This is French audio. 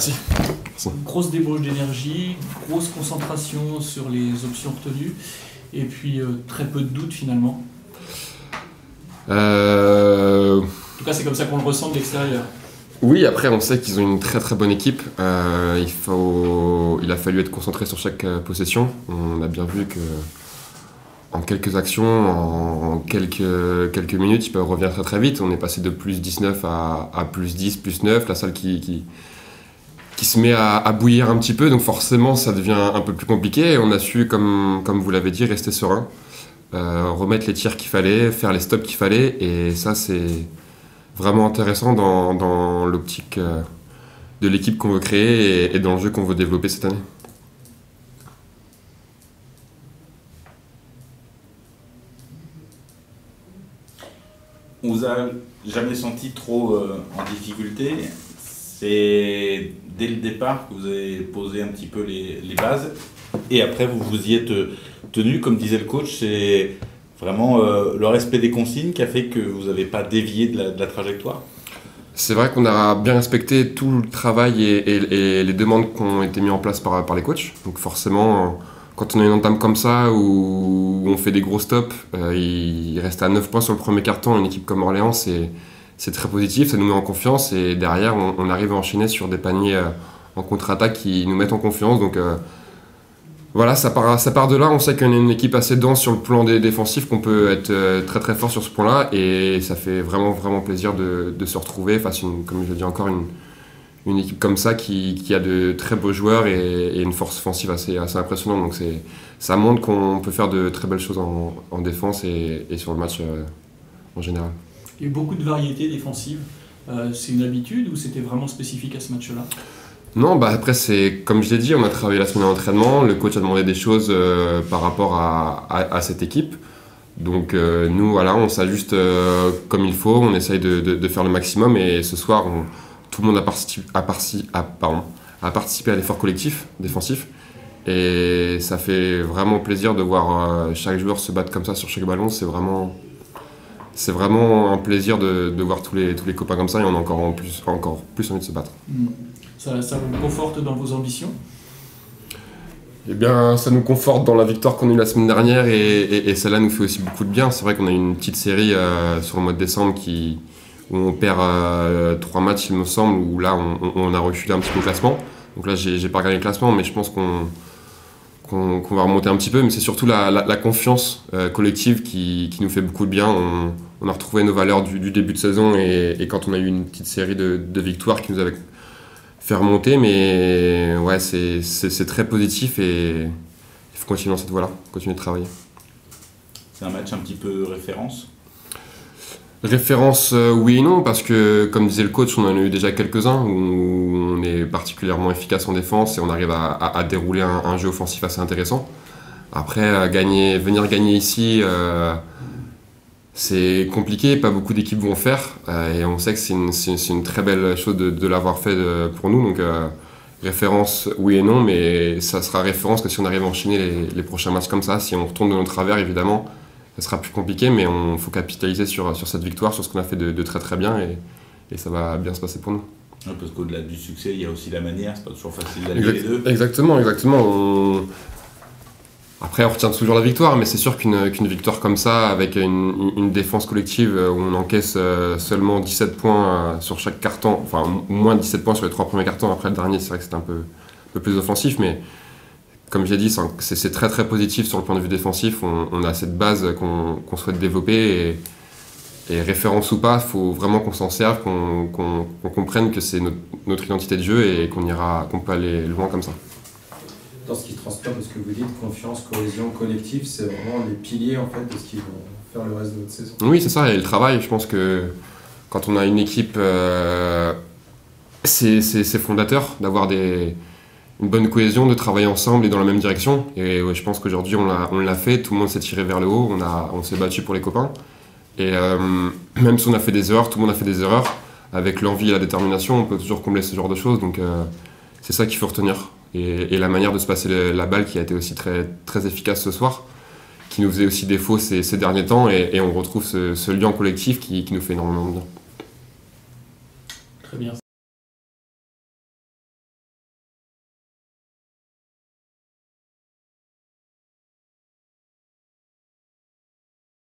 Merci. Grosse débauche d'énergie, grosse concentration sur les options retenues, et puis très peu de doutes finalement. En tout cas, c'est comme ça qu'on le ressent de l'extérieur. Oui, après on sait qu'ils ont une très très bonne équipe. Il a fallu être concentré sur chaque possession. On a bien vu que en quelques actions, en quelques minutes, ils peuvent revenir très très vite. On est passé de plus 19 à plus 10, plus 9. La salle qui se met à bouillir un petit peu, donc forcément ça devient un peu plus compliqué. On a su, comme vous l'avez dit, rester serein, remettre les tirs qu'il fallait, faire les stops qu'il fallait, et ça c'est vraiment intéressant dans l'optique de l'équipe qu'on veut créer et dans le jeu qu'on veut développer cette année. On vous a jamais senti trop en difficulté. C'est dès le départ que vous avez posé un petit peu les bases, et après vous vous y êtes tenu, comme disait le coach. C'est vraiment le respect des consignes qui a fait que vous n'avez pas dévié de la trajectoire. C'est vrai qu'on a bien respecté tout le travail et les demandes qui ont été mises en place par les coachs. Donc forcément, quand on a une entame comme ça, où on fait des gros stops, il reste à 9 points sur le premier carton, une équipe comme Orléans, c'est très positif, ça nous met en confiance, et derrière on arrive à enchaîner sur des paniers en contre-attaque qui nous mettent en confiance. Donc voilà, ça part de là. On sait qu'on est une équipe assez dense sur le plan des défensifs, qu'on peut être très très fort sur ce point-là, et ça fait vraiment vraiment plaisir de se retrouver face à comme je le dis encore, une équipe comme ça qui a de très beaux joueurs et une force offensive assez impressionnante. Donc ça montre qu'on peut faire de très belles choses en défense et sur le match en général. Il y a eu beaucoup de variétés défensives. C'est une habitude ou c'était vraiment spécifique à ce match-là? Non, après c'est comme je l'ai dit, on a travaillé la semaine d'entraînement, le coach a demandé des choses par rapport à cette équipe. Donc nous voilà, on s'ajuste comme il faut, on essaye de faire le maximum, et ce soir tout le monde a participé à l'effort collectif défensif, et ça fait vraiment plaisir de voir chaque joueur se battre comme ça sur chaque ballon. C'est vraiment un plaisir de voir tous les copains comme ça, et on a encore plus envie de se battre. Ça vous conforte dans vos ambitions? Eh bien, ça nous conforte dans la victoire qu'on a eue la semaine dernière, et celle-là nous fait aussi beaucoup de bien. C'est vrai qu'on a eu une petite série sur le mois de décembre où on perd 3 matchs, il me semble, où là on a reculé un petit peu au classement. Donc là j'ai pas regardé le classement, mais je pense qu'on va remonter un petit peu. Mais c'est surtout la confiance collective qui nous fait beaucoup de bien. On a retrouvé nos valeurs du début de saison, et quand on a eu une petite série de victoires qui nous avaient fait remonter, mais ouais, c'est très positif, et il faut continuer dans cette voie-là, continuer de travailler. C'est un match un petit peu référence? Référence, oui et non, parce que comme disait le coach, on en a eu déjà quelques-uns où on est particulièrement efficace en défense et on arrive à dérouler un jeu offensif assez intéressant. Après, venir gagner ici, c'est compliqué, pas beaucoup d'équipes vont faire, et on sait que c'est une très belle chose de l'avoir fait pour nous. Donc référence, oui et non, mais ça sera référence que si on arrive à enchaîner les prochains matchs comme ça. Si on retourne de notre travers, évidemment, ça sera plus compliqué, mais il faut capitaliser sur cette victoire, sur ce qu'on a fait de très très bien, et ça va bien se passer pour nous. Ouais, parce qu'au-delà du succès, il y a aussi la manière, c'est pas toujours facile d'allier les deux. Exactement. Après, on retient toujours la victoire, mais c'est sûr qu'une victoire comme ça, avec une défense collective où on encaisse seulement 17 points sur chaque carton, enfin moins de 17 points sur les 3 premiers cartons. Après le dernier, c'est vrai que c'était un peu plus offensif, mais comme j'ai dit, c'est très très positif sur le point de vue défensif. On a cette base qu'on souhaite développer, et référence ou pas, il faut vraiment qu'on s'en serve, qu'on comprenne que c'est notre identité de jeu, et qu'on peut aller loin comme ça. Dans ce qui transpire de ce que vous dites, confiance, cohésion, collectif, c'est vraiment les piliers en fait de ce qui vont faire le reste de votre saison. Oui, c'est ça, et le travail, je pense que quand on a une équipe, c'est fondateur d'avoir une bonne cohésion, de travailler ensemble et dans la même direction. Et ouais, je pense qu'aujourd'hui on l'a fait, tout le monde s'est tiré vers le haut, on s'est battu pour les copains. Et même si on a fait des erreurs, tout le monde a fait des erreurs, avec l'envie et la détermination, on peut toujours combler ce genre de choses. Donc c'est ça qu'il faut retenir. Et la manière de se passer la balle qui a été aussi très, très efficace ce soir, qui nous faisait aussi défaut ces derniers temps, et on retrouve ce lien collectif qui nous fait énormément de bien. Très bien.